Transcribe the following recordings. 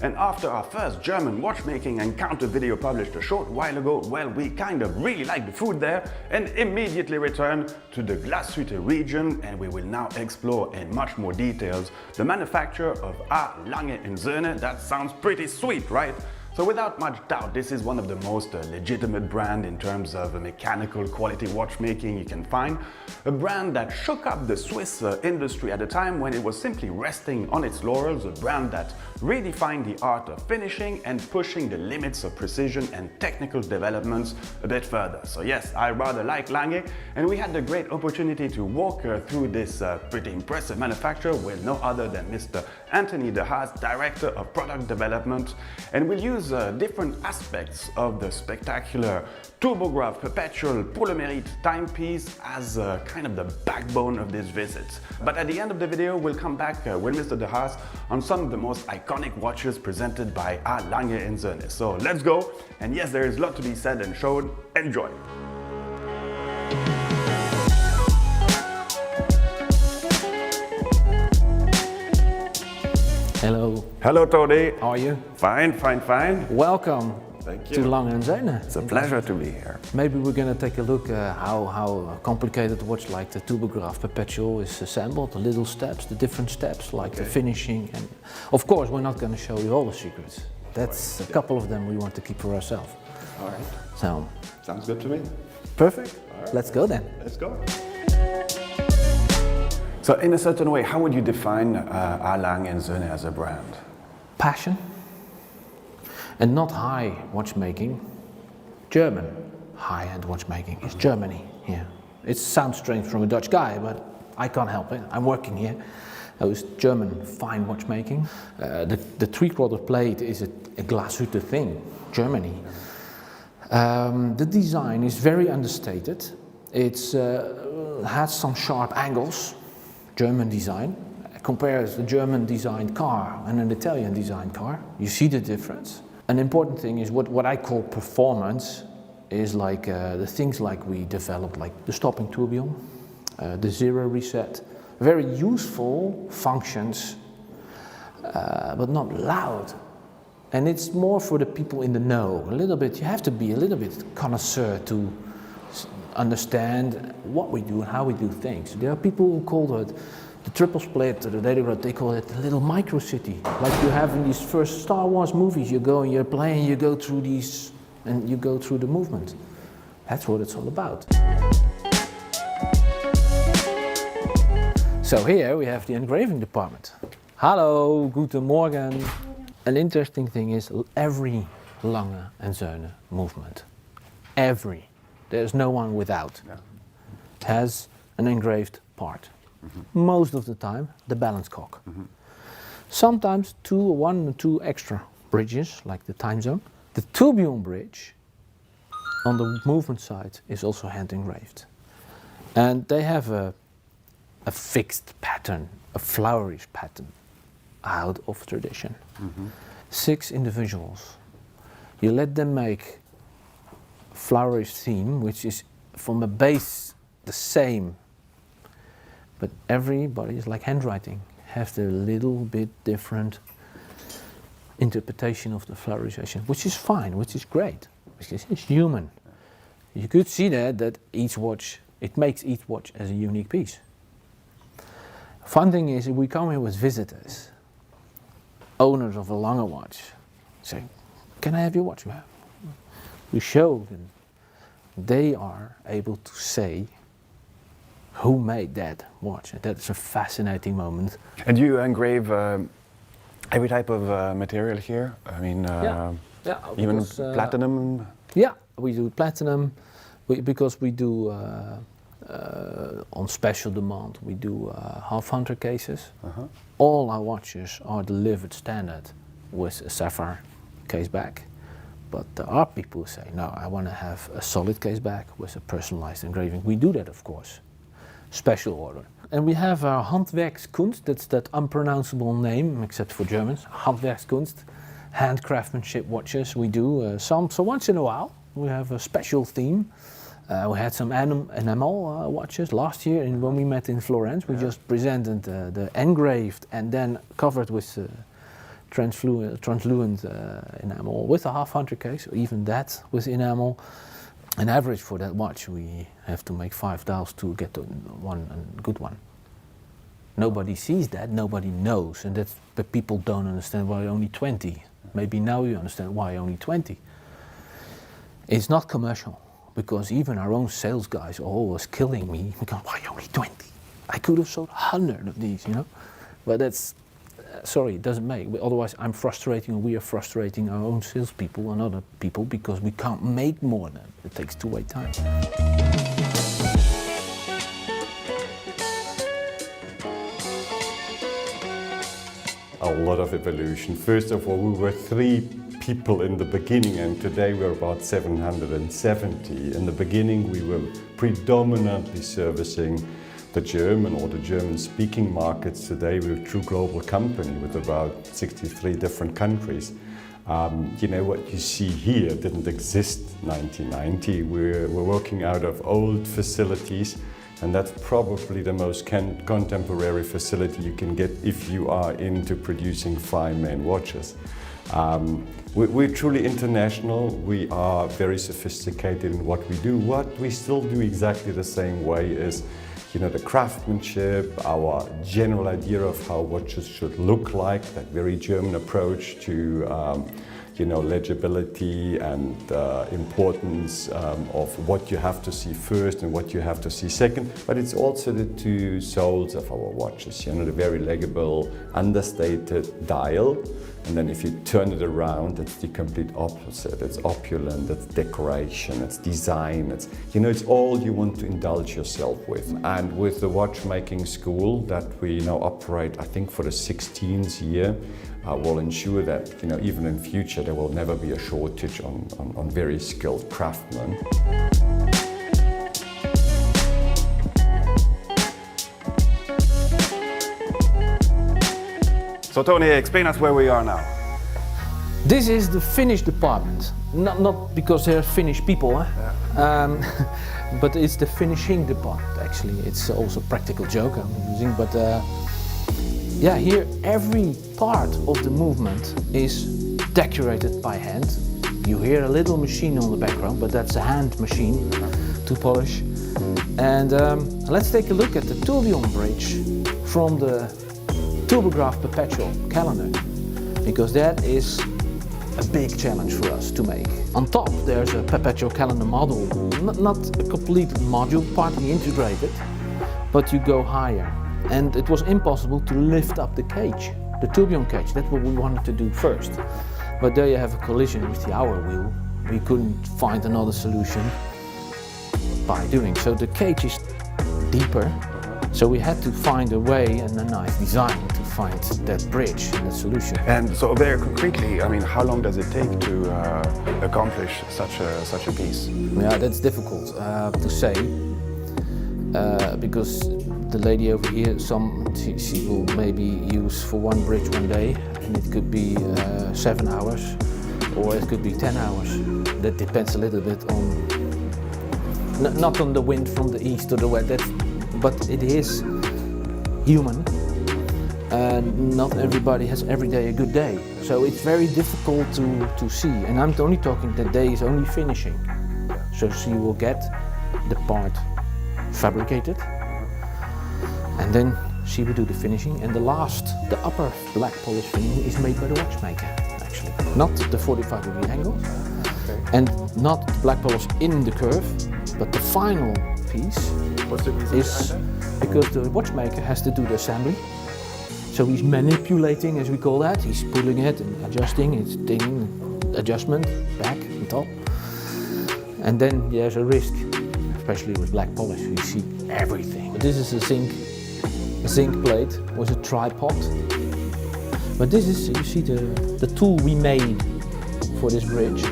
And after our first German watchmaking encounter video published a short while ago, well, we kind of really liked the food there and immediately returned to the Glashütte region, and we will now explore in much more details the manufacture of Lange and Söhne. That sounds pretty sweet, right? So without much doubt, this is one of the most legitimate brand in terms of mechanical quality watchmaking you can find. A brand that shook up the Swiss industry at a time when it was simply resting on its laurels, a brand that redefined the art of finishing and pushing the limits of precision and technical developments a bit further. So yes, I rather like Lange, and we had the great opportunity to walk through this pretty impressive manufacturer with no other than Mr. Anthony De Haas, Director of Product Development, and we'll use different aspects of the spectacular Turbograph Perpetual Pour le Mérite timepiece as kind of the backbone of this visit. But at the end of the video, we'll come back with Mr. De Haas on some of the most iconic watches presented by Lange and Söhne. So let's go, and yes, there is a lot to be said and shown. Enjoy! Hello. Hello, Tony. How are you? Fine, fine, fine. Welcome Thank you. to Lange and Söhne. It's a pleasure to be here. Maybe we're going to take a look how a complicated watch like the Turbograph Perpetual is assembled, the little steps, the different steps like the finishing, and of course we're not going to show you all the secrets. That's a couple of them we want to keep for ourselves. All right. So, Sounds good to me. perfect. right. Let's go then. Let's go. So in a certain way, how would you define Lange and Söhne as a brand? Passion and not high watchmaking. German high-end watchmaking is Germany here. It sounds strange from a Dutch guy, but I can't help it. I'm working here. It's German fine watchmaking. The three-quarter plate is a Glashütte thing, Germany. The design is very understated. It's has some sharp angles. German design compares the German designed car and an Italian designed car. You see the difference. An important thing is what I call performance is like the things like we developed, like the stopping tourbillon, the zero reset, very useful functions, but not loud. And it's more for the people in the know. A little bit, you have to be a little bit connoisseur to understand what we do and how we do things. There are people who call it the triple split, or they call it the little micro city. Like you have in these first Star Wars movies, you go and you're playing, you go through these, and you go through the movement. That's what it's all about. So here we have the engraving department. Hello, guten Morgen. An interesting thing is every Lange and Söhne movement, there's no one without, has an engraved part. Most of the time, the balance cock. Sometimes one or two extra bridges, like the time zone. The tourbillon bridge on the movement side is also hand engraved. And they have a fixed pattern, a flourish pattern, out of tradition. 6 individuals. You let them make flourish theme, which is from a base the same, but everybody is like handwriting, have the little bit different interpretation of the flourishation, which is fine, which is great, because it's human. You could see that each watch, it makes each watch as a unique piece. Fun thing is, if we come here with visitors, owners of a Lange watch, say, can I have your watch? We show them. They are able to say who made that watch. And that's a fascinating moment. And you engrave every type of material here? I mean, even platinum? Yeah, we do platinum because we do on special demand, we do half-hunter cases. All our watches are delivered standard with a sapphire case back. But there are people who say, no, I want to have a solid case back with a personalized engraving. We do that, of course, special order. And we have our Handwerkskunst, that's that unpronounceable name, except for Germans, Handwerkskunst, hand craftsmanship watches. We do some, so once in a while, we have a special theme. We had some enamel watches last year, and when we met in Florence, we just presented the engraved and then covered with translucent enamel with a half 100 case, or even that with enamel. An average for that watch, we have to make 5 dials to get to one a good one. Nobody sees that, nobody knows, and that's, but people don't understand why only 20. Maybe now you understand why only 20. It's not commercial, because even our own sales guys are always killing me because why only 20? I could have sold 100 of these, you know. But that's, sorry, it doesn't make. Otherwise, I'm frustrating, or we are frustrating our own salespeople and other people because we can't make more than it takes to wait time. A lot of evolution. First of all, we were 3 people in the beginning, and today we're about 770. In the beginning, we were predominantly servicing the German or the German-speaking markets. Today, we're a true global company with about 63 different countries. You know, what you see here didn't exist in 1990. We're working out of old facilities, and that's probably the most contemporary facility you can get if you are into producing fine-main watches. We're truly international. We are very sophisticated in what we do. What we still do exactly the same way is, you know, the craftsmanship, our general idea of how watches should look like, that very German approach to you know, legibility and importance of what you have to see first and what you have to see second. But it's also the 2 souls of our watches, you know, the very legible, understated dial. And then if you turn it around, it's the complete opposite. It's opulent, it's decoration, it's design, it's, you know, it's all you want to indulge yourself with. And with the watchmaking school that we now operate, I think for the 16th year, will ensure that, you know, even in future there will never be a shortage on very skilled craftsmen. So Tony, explain us where we are now. This is the finish department. Not because they're Finnish people, huh? Yeah. But it's the finishing department actually. It's also a practical joke I'm using, but yeah, here every part of the movement is decorated by hand. You hear a little machine on the background, but that's a hand machine to polish. And let's take a look at the tourbillon bridge from the Turbograph perpetual calendar, because that is a big challenge for us to make. On top there's a perpetual calendar model, not a complete module, partly integrated, but you go higher. And it was impossible to lift up the cage, the tourbillon cage. That's what we wanted to do first. But there you have a collision with the hour wheel. We couldn't find another solution by doing. So the cage is deeper. So we had to find a way and a nice design to find that bridge and that solution. And so very concretely, I mean, how long does it take to accomplish such a piece? Yeah, that's difficult to say, because the lady over here, she will maybe use for one bridge one day, and it could be 7 hours, or it could be 10 hours. That depends a little bit on, not on the wind from the east or the west, but it is human. Not everybody has every day a good day. So it's very difficult to see. And I'm only talking that day is only finishing. So she will get the part fabricated, and then she will do the finishing. And the upper black polish finishing is made by the watchmaker, actually. Not the 45-degree angle, and not the black polish in the curve, but the final piece. What's the reason is because the watchmaker has to do the assembly. So he's manipulating, as we call that. He's pulling it and adjusting, it's taking adjustment back and top. And then there's a risk, especially with black polish, you see everything. This is a zinc plate with a tripod. But this is, you see the tool we made for this bridge.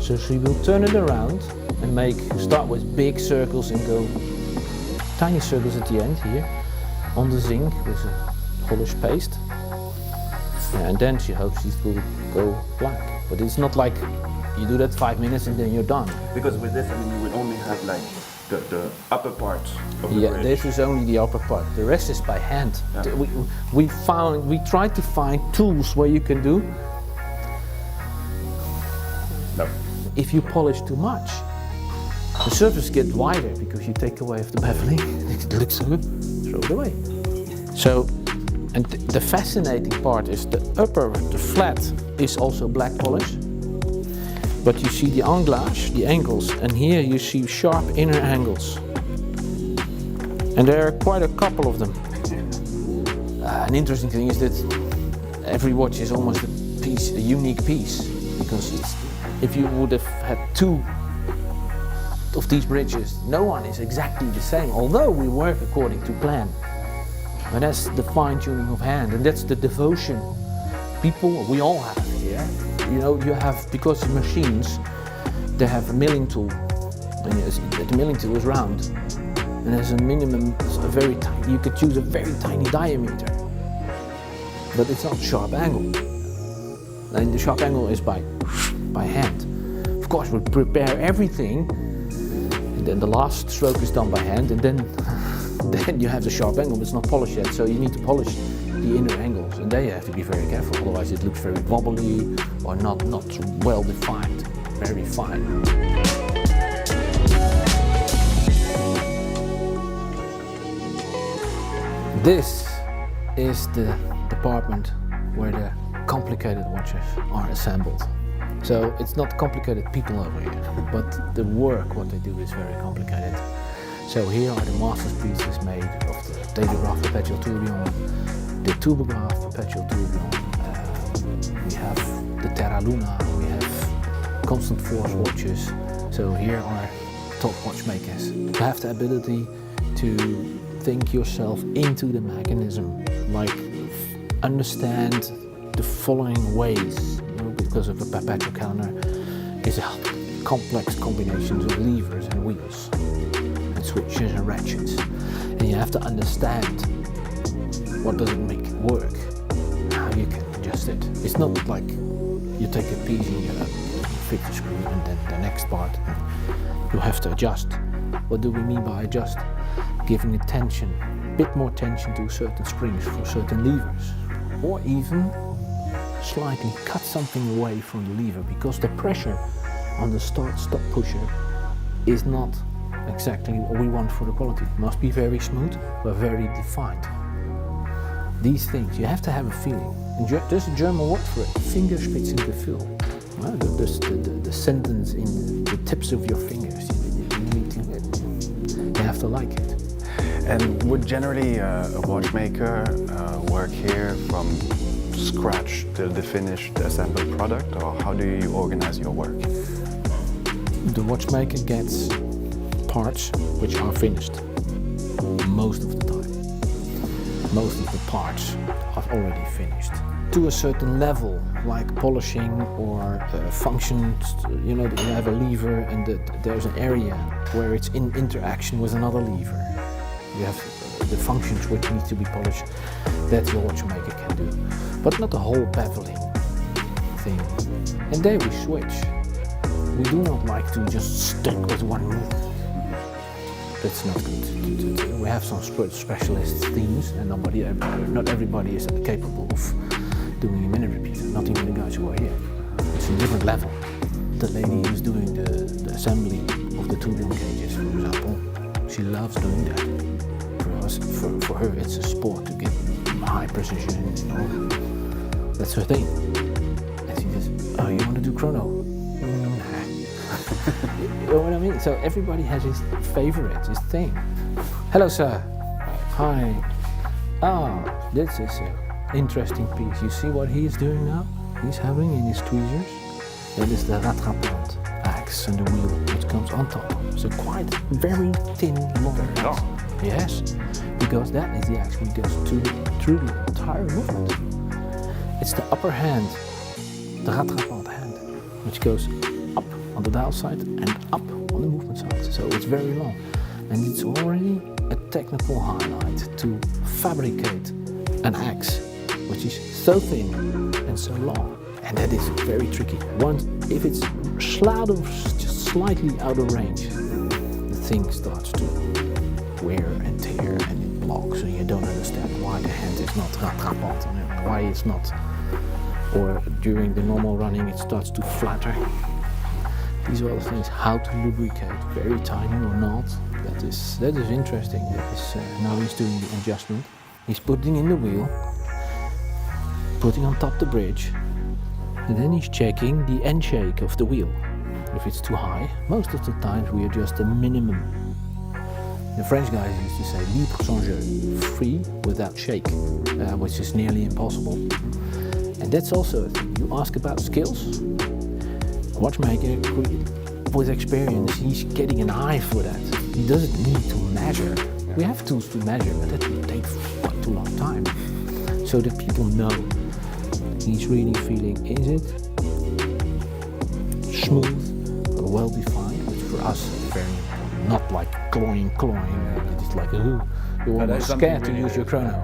So she will turn it around and start with big circles and go tiny circles at the end here on the zinc with a polished paste. Yeah, and then she hopes it will go black. But it's not like you do that 5 minutes and then you're done. Because with this, I mean, you would only have like the upper part of the Yeah, bridge. this is only the upper part. The rest is by hand. Yeah. We tried to find tools where you can do. No. If you polish too much, the surface gets wider because you take away the beveling. It looks so good. Throw it away. So, and the fascinating part is the upper, the flat, is also black polish. But you see the anglage, the angles, and here you see sharp inner angles. And there are quite a couple of them. An interesting thing is that every watch is almost a unique piece, because if you would have had two of these bridges, no one is exactly the same, although we work according to plan. And that's the fine-tuning of hand, and that's the devotion people, we all have here. You know, you have, because the machines, they have a milling tool, and the milling tool is round, and there's a minimum, a very tiny, you could choose a very tiny diameter, but it's not sharp angle, and the sharp angle is by hand. Of course, we prepare everything, and then the last stroke is done by hand, and then you have the sharp angle, but it's not polished yet, so you need to polish the inner angles, and there you have to be very careful, otherwise it looks very wobbly or not well defined, very fine. This is the department where the complicated watches are assembled. So it's not complicated people over here, but the work, what they do, is very complicated. So here are the masterpieces made of the Telegraph Perpetual Tourbillon, the Turbograph Perpetual Tourbillon, we have the Terra Luna, we have constant force watches. So here are top watchmakers who have the ability to think yourself into the mechanism, like understand the following ways, you know, because of a perpetual calendar is a complex combinations of levers and wheels and switches and ratchets, and you have to understand what does it make it work, how you can adjust it. It's not like you take a piece and you fit the screw and then the next part you have to adjust. What do we mean by adjust? Giving a tension, a bit more tension to certain springs for certain levers, or even slightly cut something away from the lever, because the pressure on the start-stop pusher is not exactly what we want for the quality. It must be very smooth, but very defined. These things, you have to have a feeling. And there's a German word for it, Fingerspitzengefühl. Well, the sentence in the tips of your fingers. You have to like it. And would generally a watchmaker work here from scratch till the finished assembled product, or how do you organize your work? The watchmaker gets parts which are finished most of the time. Most of the parts are already finished to a certain level, like polishing or functions. You know, you have a lever and there's an area where it's in interaction with another lever. You have the functions which need to be polished. That your watchmaker can do, but not the whole beveling thing. And there we switch. We do not like to just stick with one move. That's not good. We have some specialist themes, and not everybody is capable of doing a minute repeater, not even the guys who are here. It's a different level. The lady who's doing the assembly of the tourbillon cages, for example, she loves doing that. For her, it's a sport to get high precision, you know. That's her thing. And she says, oh, you want to do chrono? Nah. You know what I mean? So everybody has his favorite, his thing. Hello, sir. Hi. Ah, this is an interesting piece. You see what he is doing now? He's having in his tweezers. That is the rattrapante axe and the wheel which comes on top. So quite very thin, long axe. Yes, because that is the axe which goes through the entire movement. It's the upper hand, the rattrapante hand, which goes up on the dial side and up on the movement side. So it's very long, and it's already a technical highlight to fabricate an axe which is so thin and so long, and that is very tricky. Once, if it's just slightly out of range, the thing starts to wear and tear and it blocks, and you don't understand why the hand is not rattrapant and why it's not, or during the normal running it starts to flatter. These are all the things, how to lubricate, very tiny or not. That is interesting. Now he's doing the adjustment. He's putting in the wheel, putting on top the bridge, and then he's checking the end shake of the wheel. If it's too high, most of the times we adjust the minimum. The French guys used to say libre sans jeu, free without shake, which is nearly impossible. And that's also a thing. You ask about skills. Watchmaker, with experience, he's getting an eye for that. He doesn't need to measure. We have tools to measure, but that will take quite too long time. So that people know he's really feeling, is it smooth, well defined, which for us is very important. Not like clawing, it's like you're almost scared to use your chrono.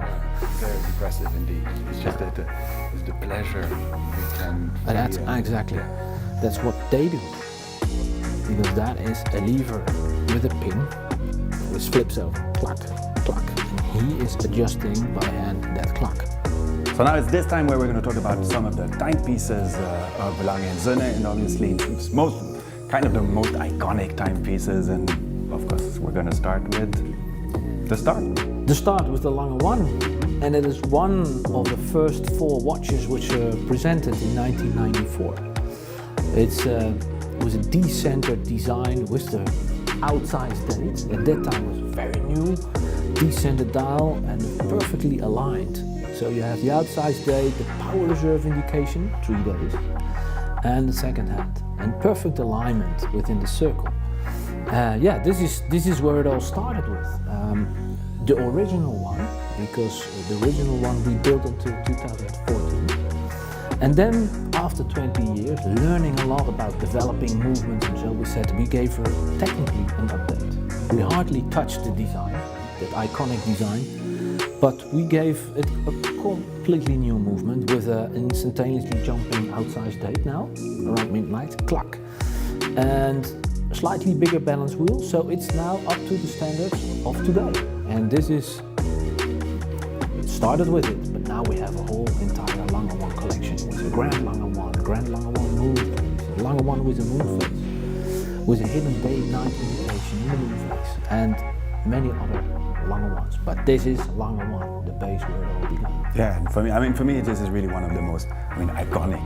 Very impressive indeed. It's just that it's the pleasure we can. And that's exactly. That's what they do, because that is a lever with a pin which flips over, clack, clack, and he is adjusting by hand that clack. So now it's this time where we're going to talk about some of the timepieces of Lange and Söhne, and obviously it's kind of the most iconic timepieces, and of course we're going to start with the start. The start with the Lange 1, and it is one of the first 4 watches which were presented in 1994. It was a decentered design with the outsized date. At that time it was very new, decentered dial and perfectly aligned. So you have the outsized date, the power reserve indication, 3 days, and the second hand, and perfect alignment within the circle. This is where it all started with. The original one, because the original one we built until 2014. And then after 20 years, learning a lot about developing movements, and so we said we gave her technically an update. We hardly touched the design, that iconic design, but we gave it a completely new movement with an instantaneously jumping outsized date now, around midnight, clack, and a slightly bigger balance wheel, so it's now up to the standards of today. And this is, it started with it, but now we have a whole entire Lange 1 collection with a Grand Lange 1, Grand Lange 1 moon phase, Lange 1 with a moon phase, with a hidden day-night indication in the moon phase, and many other Lange 1s. But this is Lange 1, the base where it all began. Yeah, and for me, this is really one of the most, iconic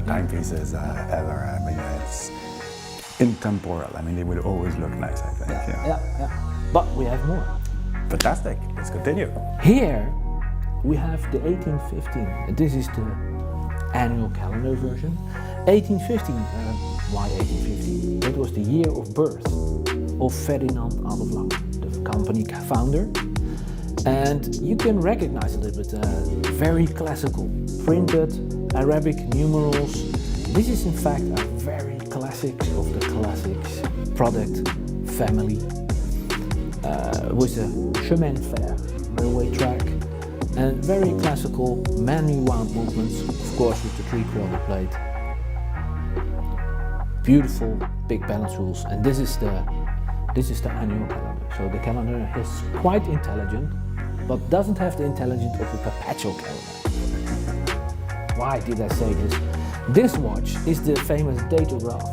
timepieces ever. It's intemporal. They will always look nice, I think. Yeah. But we have more. Fantastic. Let's continue. Here we have the 1815. This is the annual calendar version. 1815. Why 1815? It was the year of birth of Ferdinand Adolf Lange, the company founder. And you can recognize a little bit very classical, printed Arabic numerals. This is in fact a very classics of the classics product family. With a chemin de fer, railway track, and very classical manually wound movements, of course with the 3/4 plate. Beautiful big balance rules, and this is the annual calendar. So the calendar is quite intelligent, but doesn't have the intelligence of a perpetual calendar. Why did I say this? This watch is the famous datograph,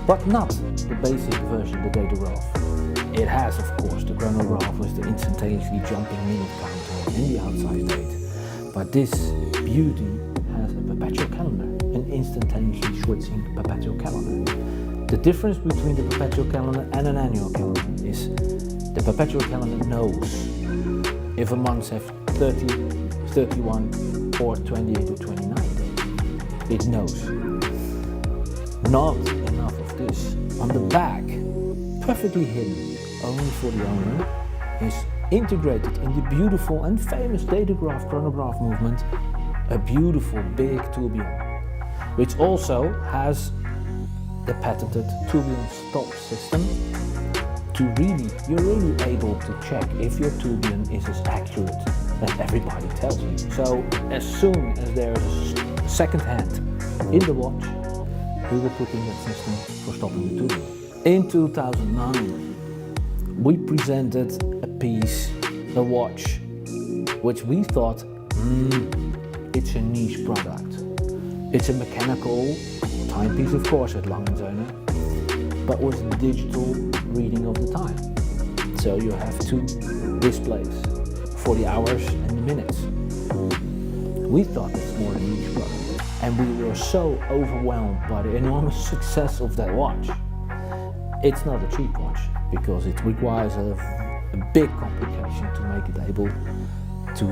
but not the basic version, the datograph. It has, of course, the chronograph with the instantaneously jumping minute counter and the outside date. But this beauty has a perpetual calendar, an instantaneously switching perpetual calendar. The difference between the perpetual calendar and an annual calendar is the perpetual calendar knows if a month has 30, 31 or 28 or 29 days. It knows. Not enough of this. On the back, perfectly hidden, only for the owner, is integrated in the beautiful and famous datograph chronograph movement, a beautiful big tourbillon, which also has the patented tourbillon stop system. You're really able to check if your tourbillon is as accurate as everybody tells you. So as soon as there is a second hand in the watch, we will put in that system for stopping the tourbillon. In 2009, we presented a piece, a watch, which we thought, it's a niche product. It's a mechanical timepiece, of course, at Lange and Söhne, but with digital reading of the time. So you have two displays for the hours and the minutes. We thought it's more a niche product, and we were so overwhelmed by the enormous success of that watch. It's not a cheap watch because it requires a big complication to make it able to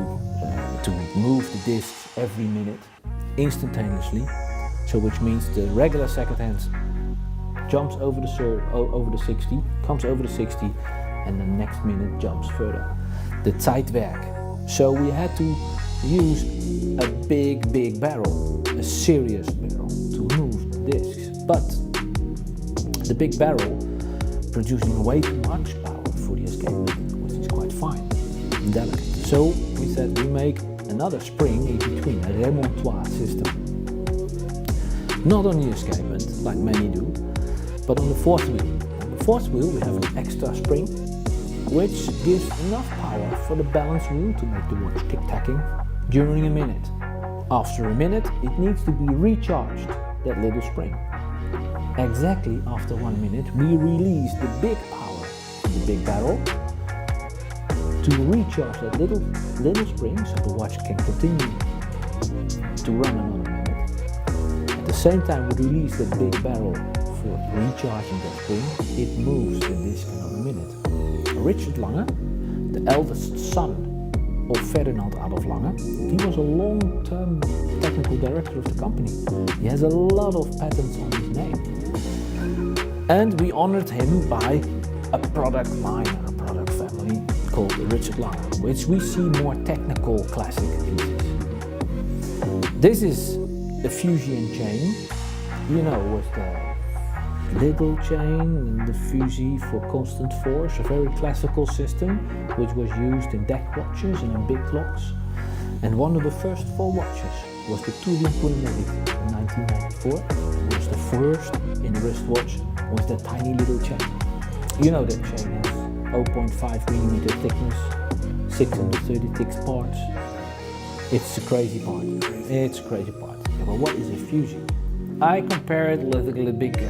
move the discs every minute instantaneously. So which means the regular second hand jumps over the 60, comes over the 60, and the next minute jumps further. The Zeitwerk. So we had to use a big barrel, a serious barrel, to move the discs. But the big barrel producing way too much power for the escapement, which is quite fine and delicate. So we said we make another spring in between, a remontoir system. Not on the escapement, like many do, but on the fourth wheel. On the fourth wheel we have an extra spring, which gives enough power for the balance wheel to make the watch tick-tacking during a minute. After a minute, it needs to be recharged, that little spring. Exactly after 1 minute, we release the big power from the big barrel to recharge that little spring so the watch can continue to run another minute. At the same time we release that big barrel for recharging that spring, it moves the disc another minute. Richard Lange, the eldest son of Ferdinand Adolf Lange, he was a long-term technical director of the company. He has a lot of patents on his name. And we honored him by a product line, a product family called Richard Lange, which we see more technical classic pieces. This is a fusion chain, you know, with the little chain and the fusee for constant force, a very classical system which was used in deck watches and in big clocks. And one of the first 4 watches was the Tourbillon Polymetrique in 1994. It was the first in a wristwatch with that tiny little chain. You know that chain has 0.5 millimeter thickness, 636 parts. It's a crazy part. It's a crazy part. Yeah, but what is a fusee? I compare it with a big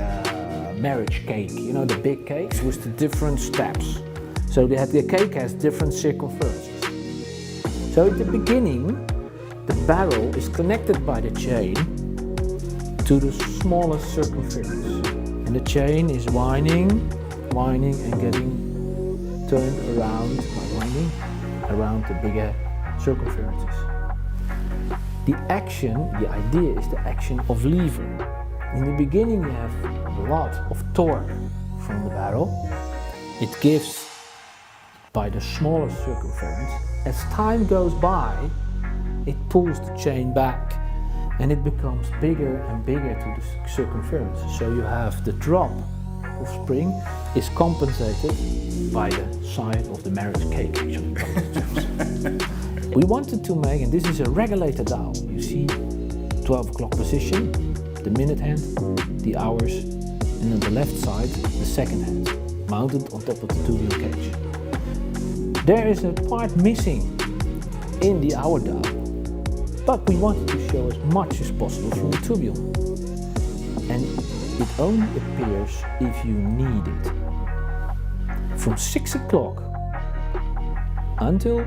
marriage cake. You know the big cakes with the different steps. So the cake has different circumferences. So at the beginning, the barrel is connected by the chain to the smallest circumference. And the chain is winding and getting turned around by winding around the bigger circumferences. The idea is the action of lever. In the beginning you have a lot of torque from the barrel. It gives by the smallest circumference. As time goes by, it pulls the chain back and it becomes bigger and bigger to the circumference. So you have the drop of spring is compensated by the side of the marriage cake actually. We wanted to make, and this is a regulator dial. You see 12 o'clock position, the minute hand, the hours, and on the left side, the second hand, mounted on top of the tourbillon cage. There is a part missing in the hour dial, but we wanted to show as much as possible from the tourbillon. And it only appears if you need it. From 6 o'clock until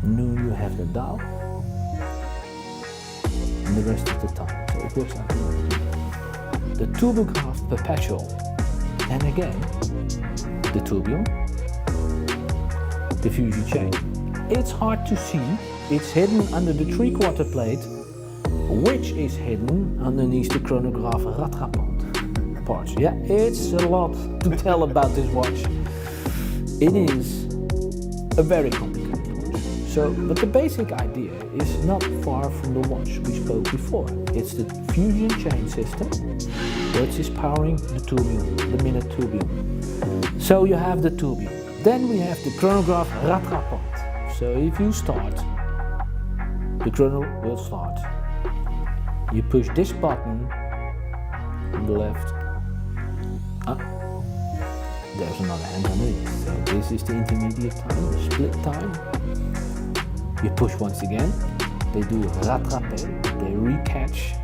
noon you have the dial, and the rest of the time. So it works like that. The turbograph perpetual, and again the tourbillon, the fusee chain. It's hard to see, it's hidden under the 3/4 plate, which is hidden underneath the chronograph rattrapant parts. Yeah, it's a lot to tell about this watch. It is a very complicated watch. So, but the basic idea is not far from the watch we spoke before. It's the fusion chain system, which is powering the tourbillon, the minute tourbillon. So you have the tourbillon. Then we have the chronograph rattrapant. So if you start, the chrono will start. You push this button on the left, up, there's another hand underneath. So this is the intermediate time, the split time. You push once again, they do rattraper, they recatch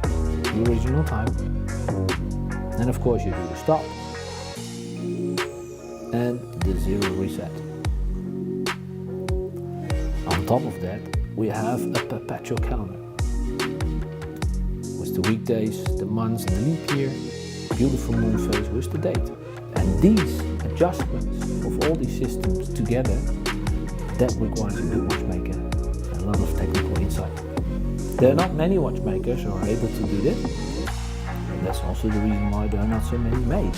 the original time. And of course you do the stop and the 0 reset. On top of that, we have a perpetual calendar with the weekdays, the months and the leap year, beautiful moon phase with the date. And these adjustments of all these systems together, that requires a good watchmaker and a lot of technical insight. There are not many watchmakers who are able to do this, and that's also the reason why there are not so many made.